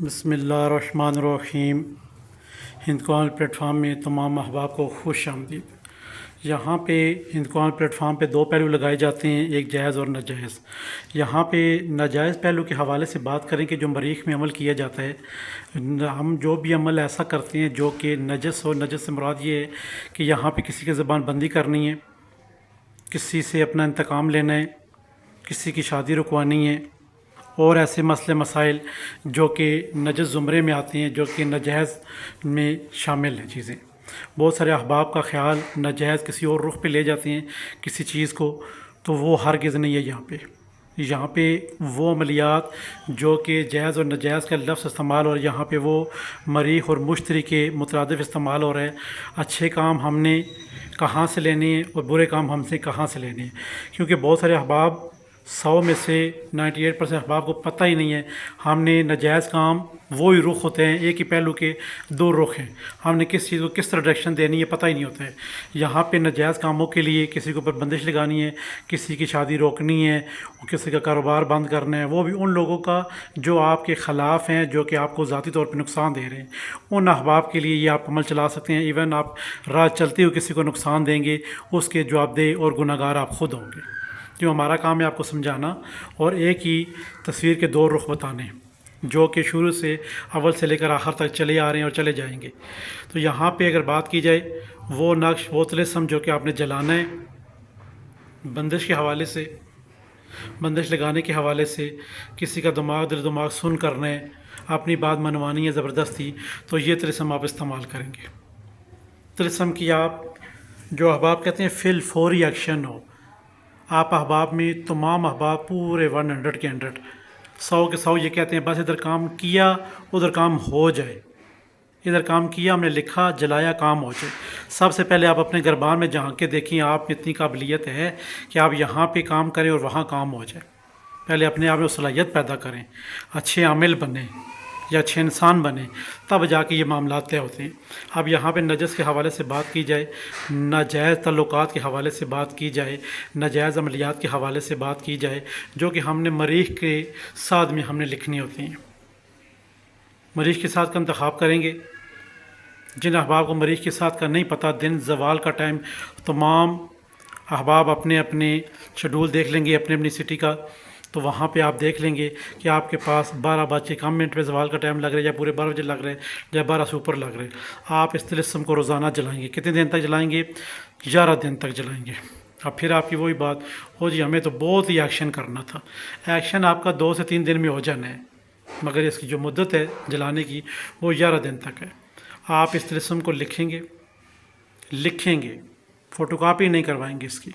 بسم اللہ الرحمن الرحیم۔ ہندکوان پلیٹ فارم میں تمام احباب کو خوش آمدید۔ یہاں پہ ہندکوان پلیٹ فارم پہ دو پہلو لگائے جاتے ہیں، ایک جائز اور ناجائز۔ یہاں پہ ناجائز پہلو کے حوالے سے بات کریں کہ جو مریخ میں عمل کیا جاتا ہے، ہم جو بھی عمل ایسا کرتے ہیں جو کہ نجس ہو، نجس سے مراد یہ ہے کہ یہاں پہ کسی کی زبان بندی کرنی ہے، کسی سے اپنا انتقام لینا ہے، کسی کی شادی رکوانی ہے، اور ایسے مسئلے مسائل جو کہ نجس زمرے میں آتے ہیں، جو کہ ناجائز میں شامل ہیں چیزیں۔ بہت سارے احباب کا خیال ناجائز کسی اور رخ پہ لے جاتے ہیں کسی چیز کو، تو وہ ہرگز نہیں ہے۔ یہاں پہ وہ عملیات جو کہ جائز اور ناجائز کا لفظ استعمال ہو رہا ہے، یہاں پہ وہ مریخ اور مشتری کے مترادف استعمال ہو رہا ہے۔ اچھے کام ہم نے کہاں سے لینے ہیں اور برے کام ہم سے کہاں سے لینے ہیں، کیونکہ بہت سارے احباب 100 میں سے 98% احباب کو پتہ ہی نہیں ہے ہم نے ناجائز کام وہی رخ ہوتے ہیں، ایک ہی پہلو کے دو رخ ہیں، ہم نے کس چیز کو کس طرح ڈائریکشن دینی ہے پتہ ہی نہیں ہوتا ہے۔ یہاں پہ ناجائز کاموں کے لیے کسی کے اوپر بندش لگانی ہے، کسی کی شادی روکنی ہے، کسی کا کاروبار بند کرنا ہے، وہ بھی ان لوگوں کا جو آپ کے خلاف ہیں، جو کہ آپ کو ذاتی طور پہ نقصان دے رہے ہیں، ان احباب کے لیے یہ آپ عمل چلا سکتے ہیں۔ ایون آپ راہ چلتے ہوئے کسی کو نقصان دیں گے، اس کے جواب دہ اور گناہ گار آپ خود ہوں گے۔ جو ہمارا کام ہے آپ کو سمجھانا اور ایک ہی تصویر کے دو رخ بتانے، جو کہ شروع سے اول سے لے کر آخر تک چلے آ رہے ہیں اور چلے جائیں گے۔ تو یہاں پہ اگر بات کی جائے وہ نقش وہ طلسم جو کہ آپ نے جلانا ہے، بندش کے حوالے سے، بندش لگانے کے حوالے سے، کسی کا دل و دماغ سن کرنا ہے، اپنی بات منوانی ہے زبردستی، تو یہ طلسم آپ استعمال کریں گے۔ طلسم کی آپ جو احباب کہتے ہیں فل فوری ایکشن ہو۔ آپ احباب میں تمام احباب پورے 100 کے 100 کے 100 یہ کہتے ہیں بس ادھر کام کیا ادھر کام ہو جائے، ادھر کام کیا ہم نے لکھا جلایا کام ہو جائے۔ سب سے پہلے آپ اپنے گربان میں جھانک کے دیکھیں آپ میں اتنی قابلیت ہے کہ آپ یہاں پہ کام کریں اور وہاں کام ہو جائے۔ پہلے اپنے آپ میں صلاحیت پیدا کریں، اچھے عامل بنیں یا اچھے انسان بنیں، تب جا کے یہ معاملات طے ہوتے ہیں۔ اب یہاں پہ نجس کے حوالے سے بات کی جائے، ناجائز تعلقات کے حوالے سے بات کی جائے، ناجائز عملیات کے حوالے سے بات کی جائے، جو کہ ہم نے مریخ کے ساتھ میں ہم نے لکھنی ہوتی ہیں۔ مریخ کے ساتھ کا انتخاب کریں گے۔ جن احباب کو مریخ کے ساتھ کا نہیں پتہ، دن زوال کا ٹائم، تمام احباب اپنے اپنے شیڈول دیکھ لیں گے، اپنی اپنی سٹی کا، تو وہاں پہ آپ دیکھ لیں گے کہ آپ کے پاس 12:06 پہ زوال کا ٹائم لگ رہا ہے، یا پورے 12 بجے لگ رہا ہے، یا 12 سے اوپر لگ رہا ہے۔ آپ اس طلسم کو روزانہ جلائیں گے۔ کتنے دن تک جلائیں گے؟ 11 دن تک جلائیں گے۔ اب پھر آپ کی وہی بات ہو جی ہمیں تو بہت ہی ایکشن کرنا تھا۔ ایکشن آپ کا 2 سے 3 دن میں ہو جانا ہے، مگر اس کی جو مدت ہے جلانے کی وہ 11 دن تک ہے۔ آپ اس طلسم کو لکھیں گے، فوٹو کاپی نہیں کروائیں گے اس کی،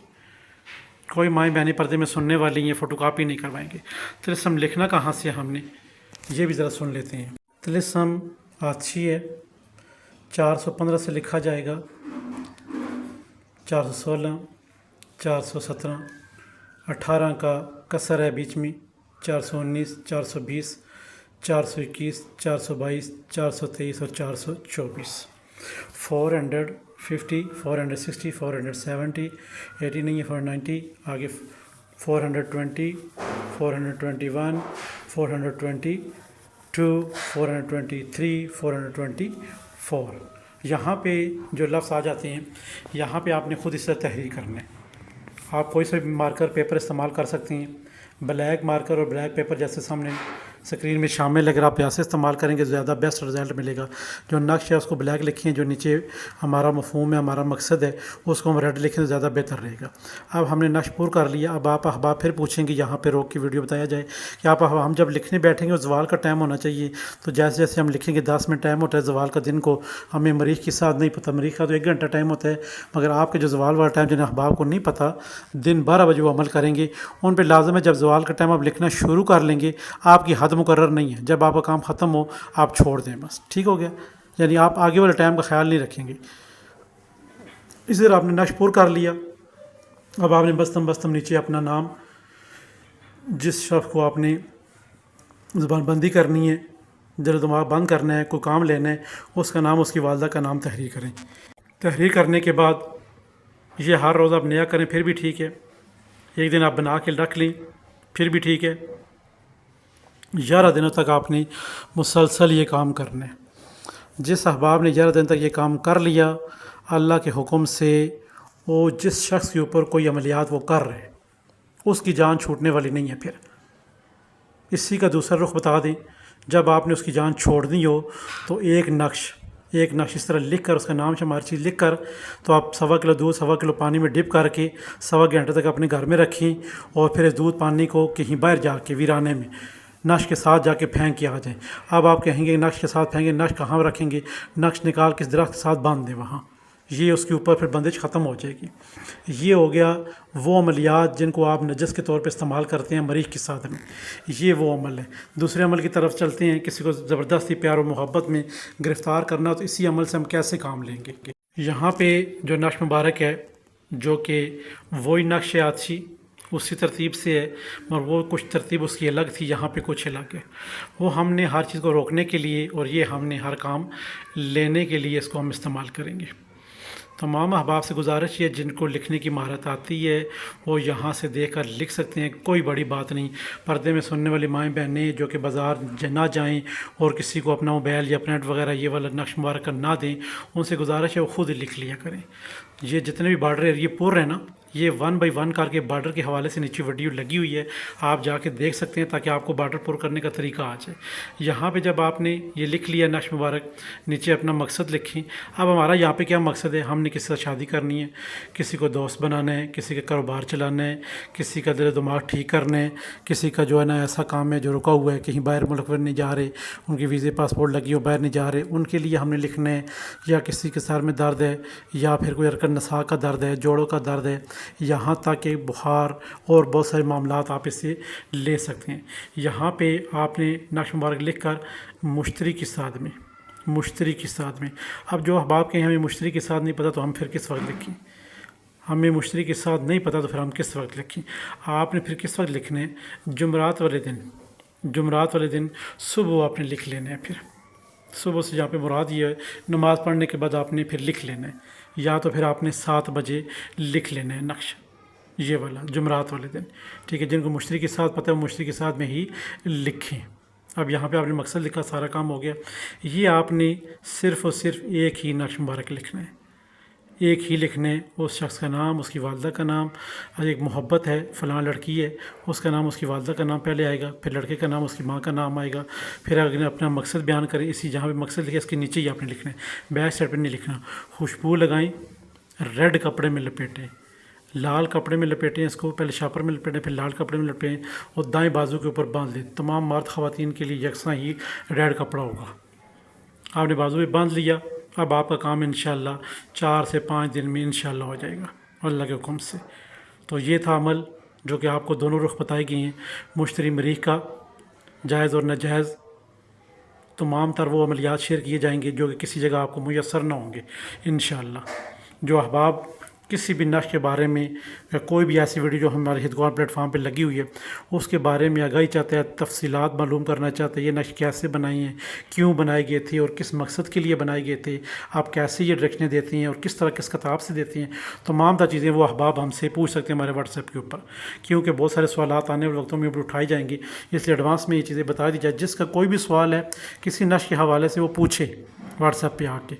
کوئی مائیں بہنیں پردے میں سننے والی ہیں، فوٹو کاپی نہیں کروائیں گے۔ طلسم لکھنا کہاں سے ہم نے یہ بھی ذرا سن لیتے ہیں۔ طلسم آچھی ہے، 415 سے لکھا جائے گا، 416، 417، 18 کا کسر ہے بیچ میں، 419، 420، 421، 422، 423 اور 424۔ 450، 460، 470، 80 نہیں ہے، 490، آگے 420، 421، 422، 423، 424۔ یہاں پہ جو لفظ آ جاتے ہیں، یہاں پہ آپ نے خود اس سے تحریر کرنا ہے۔ آپ کوئی سا بھی مارکر پیپر استعمال کر سکتے ہیں، بلیک مارکر اور بلیک پیپر جیسے سامنے اسکرین میں شامل، اگر آپ ایسے استعمال کریں گے زیادہ بیسٹ رزلٹ ملے گا۔ جو نقش ہے اس کو بلیک لکھیں، جو نیچے ہمارا مفہوم ہے، ہمارا مقصد ہے، اس کو ہم ریڈ لکھیں تو زیادہ بہتر رہے گا۔ اب ہم نے نقش پور کر لیا۔ اب آپ احباب پھر پوچھیں گے، یہاں پہ روک کے ویڈیو بتایا جائے کہ آپ ہم جب لکھنے بیٹھیں گے اور زوال کا ٹائم ہونا چاہیے، تو جیسے جیسے ہم لکھیں گے 10 منٹ ٹائم ہوتا ہے زوال کا، دن کو ہمیں مریخ کے ساتھ نہیں پتہ، مریخ کا تو 1 گھنٹہ ٹائم ہوتا ہے، مگر آپ کے جو زوال والا ٹائم جن احباب کو نہیں پتہ، دن 12 بجے وہ عمل کریں گے، ان پہ لازم ہے جب زوال کا ٹائم آپ لکھنا شروع کر لیں گے، آپ کی حد مقرر نہیں ہے، جب آپ کا کام ختم ہو آپ چھوڑ دیں بس، ٹھیک ہو گیا؟ یعنی آپ آگے والے ٹائم کا خیال نہیں رکھیں گے۔ اسی طرح آپ نے نقش پور کر لیا۔ اب آپ نے بستم نیچے اپنا نام، جس شخص کو آپ نے زبان بندی کرنی ہے، دل و دماغ بند کرنا ہے، کوئی کام لینا ہے، اس کا نام، اس کی والدہ کا نام تحریر کریں۔ تحریر کرنے کے بعد یہ ہر روز آپ نیا کریں پھر بھی ٹھیک ہے، ایک دن آپ بنا کے رکھ لیں پھر بھی ٹھیک ہے، 11 دنوں تک آپ نے مسلسل یہ کام کرنا ہے۔ جس احباب نے 11 دن تک یہ کام کر لیا، اللہ کے حکم سے وہ جس شخص کے اوپر کوئی عملیات وہ کر رہے اس کی جان چھوٹنے والی نہیں ہے۔ پھر اسی کا دوسرا رخ بتا دیں، جب آپ نے اس کی جان چھوڑنی ہو تو ایک نقش اس طرح لکھ کر، اس کا نام شمار چیز لکھ کر، تو آپ 1.25 کلو دودھ 1.25 کلو پانی میں ڈپ کر کے 1.25 گھنٹے تک اپنے گھر میں رکھیں، اور پھر اس دودھ پانی کو کہیں باہر جا کے ویرانے میں نقش کے ساتھ جا کے پھینک کے آ جائیں۔ اب آپ کہیں گے نقش کے ساتھ پھینکیں، نقش کہاں رکھیں گے؟ نقش نکال کے اس درخت کے ساتھ باندھ دیں وہاں، یہ اس کے اوپر پھر بندش ختم ہو جائے گی۔ یہ ہو گیا وہ عملیات جن کو آپ نجس کے طور پہ استعمال کرتے ہیں مریخ کے ساتھ میں، یہ وہ عمل ہے۔ دوسرے عمل کی طرف چلتے ہیں، کسی کو زبردستی پیار و محبت میں گرفتار کرنا، تو اسی عمل سے ہم کیسے کام لیں گے؟ یہاں پہ جو نقش مبارک ہے، جو کہ وہی نقش آتشی اسی ترتیب سے ہے، مگر وہ کچھ ترتیب اس کی الگ تھی، یہاں پہ کچھ الگ ہے۔ وہ ہم نے ہر چیز کو روکنے کے لیے، اور یہ ہم نے ہر کام لینے کے لیے اس کو ہم استعمال کریں گے۔ تمام احباب سے گزارش ہے جن کو لکھنے کی مہارت آتی ہے وہ یہاں سے دیکھ کر لکھ سکتے ہیں، کوئی بڑی بات نہیں۔ پردے میں سننے والی مائیں بہنیں جو کہ بازار نہ جائیں اور کسی کو اپنا موبائل یا پرنٹ وغیرہ یہ والا نقش مبارک نہ دیں، ان سے گزارش ہے وہ خود لکھ لیا کریں۔ یہ جتنے بھی بارڈر ہے یہ پور ہے نا، یہ 1 بائی 1 کر کے بارڈر کے حوالے سے نیچے ویڈیو لگی ہوئی ہے، آپ جا کے دیکھ سکتے ہیں تاکہ آپ کو بارڈر پر کرنے کا طریقہ آ جائے۔ یہاں پہ جب آپ نے یہ لکھ لیا نقش مبارک، نیچے اپنا مقصد لکھیں۔ اب ہمارا یہاں پہ کیا مقصد ہے؟ ہم نے کسی سے شادی کرنی ہے، کسی کو دوست بنانا ہے، کسی کا کاروبار چلانا ہے، کسی کا دل و دماغ ٹھیک کرنا ہے، کسی کا جو ہے نا ایسا کام ہے جو رکا ہوا ہے، کہیں باہر ملک نہیں جا رہے، ان کی ویزے پاسپورٹ لگی ہو باہر نہیں جا رہے، ان کے لیے ہم نے لکھنا ہے۔ یا کسی کے سر میں درد ہے، یا پھر کوئی ارکن نساء کا درد ہے، جوڑوں کا درد ہے، یہاں تک کہ بخار اور بہت سارے معاملات آپ اس سے لے سکتے ہیں۔ یہاں پہ آپ نے نقش مبارک لکھ کر مشتری کی ساتھ میں اب جو احباب کے ہیں ہمیں مشتری کے ساتھ نہیں پتہ تو ہم پھر کس وقت لکھیں؟ ہمیں مشتری کے ساتھ نہیں پتہ تو پھر ہم کس وقت لکھیں؟ آپ نے پھر کس وقت لکھنا ہے؟ جمعرات والے دن صبح آپ نے لکھ لینا ہے۔ پھر صبح سے جہاں پہ مراد یہ ہے نماز پڑھنے کے بعد آپ نے پھر لکھ لینا ہے، یا تو پھر آپ نے 7 بجے لکھ لینا ہے نقش یہ والا جمعرات والے دن، ٹھیک ہے؟ جن کو مشتری کے ساتھ پتہ ہے وہ مشتری کے ساتھ میں ہی لکھیں۔ اب یہاں پہ آپ نے مقصد لکھا، سارا کام ہو گیا۔ یہ آپ نے صرف اور صرف ایک ہی نقش مبارک لکھنا ہے، ایک ہی لکھنا ہے، اس شخص کا نام، اس کی والدہ کا نام، ایک محبت ہے فلاں لڑکی ہے، اس کا نام، اس کی والدہ کا نام پہلے آئے گا، پھر لڑکے کا نام، اس کی ماں کا نام آئے گا، پھر اگر اپنا مقصد بیان کریں، اسی جہاں پہ مقصد لکھے اس کے نیچے ہی آپ نے لکھنا ہے، بیک سائڈ پہ نہیں لکھنا۔ خوشبو لگائیں، ریڈ کپڑے میں لپیٹیں، لال کپڑے میں لپیٹیں، اس کو پہلے شاپر میں لپیٹیں، پھر لال کپڑے میں لپیٹیں، اور دائیں بازو کے اوپر باندھ لیں۔ تمام مرد خواتین کے لیے یکساں ہی ریڈ کپڑا ہوگا۔ آپ نے بازو میں باندھ لیا، اب آپ کا کام انشاءاللہ 4 سے 5 دن میں انشاءاللہ ہو جائے گا اللہ کے حکم سے۔ تو یہ تھا عمل جو کہ آپ کو دونوں رخ بتائی گئی ہیں، مشتری مریخ کا، جائز اور ناجائز۔ تمام تر وہ عملیات شیئر کیے جائیں گے جو کہ کسی جگہ آپ کو میسر نہ ہوں گے انشاءاللہ۔ جو احباب کسی بھی نقش کے بارے میں یا کوئی بھی ایسی ویڈیو جو ہمارے ہندکوان پلیٹ فارم پہ لگی ہوئی ہے اس کے بارے میں آگاہی چاہتے ہیں، تفصیلات معلوم کرنا چاہتے ہیں، یہ نقش کیسے بنائی ہیں، کیوں بنائے گئے تھے اور کس مقصد کے لیے بنائے گئے تھے، آپ کیسے یہ ڈائریکشنیں دیتے ہیں اور کس طرح کس کتاب سے دیتے ہیں، تمام تر چیزیں وہ احباب ہم سے پوچھ سکتے ہیں ہمارے واٹس ایپ کے اوپر، کیونکہ بہت سارے سوالات آنے والے وقتوں میں اوپر اٹھائے جائیں گے، اس لیے ایڈوانس میں یہ چیزیں بتا دی جائے۔ جس کا کوئی بھی سوال ہے کسی نقش کے حوالے سے وہ پوچھے واٹس ایپ پہ آ کے،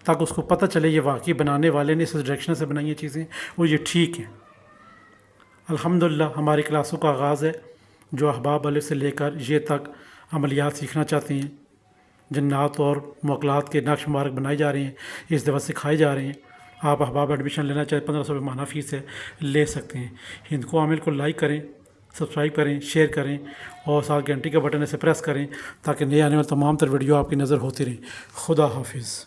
تاکہ اس کو پتہ چلے یہ واقعی بنانے والے نے اس ڈائریکشن سے بنائی ہیں چیزیں اور یہ ٹھیک ہیں۔ الحمدللہ ہماری کلاسوں کا آغاز ہے۔ جو احباب الف سے لے کر یہ تک عملیات سیکھنا چاہتے ہیں، جنات اور موکلات کے نقش مبارک بنائے جا رہے ہیں، اس دفعہ سکھائے جا رہے ہیں، آپ احباب ایڈمیشن لینا چاہتے 1500 روپے ماہانہ فیس ہے، لے سکتے ہیں۔ ہند کو عامل کو لائک کریں، سبسکرائب کریں، شیئر کریں، اور ساتھ گھنٹی کا بٹن اسے پریس کریں تاکہ نئے آنے والے تمام تر ویڈیو آپ کی نظر ہوتی رہیں۔ خدا حافظ۔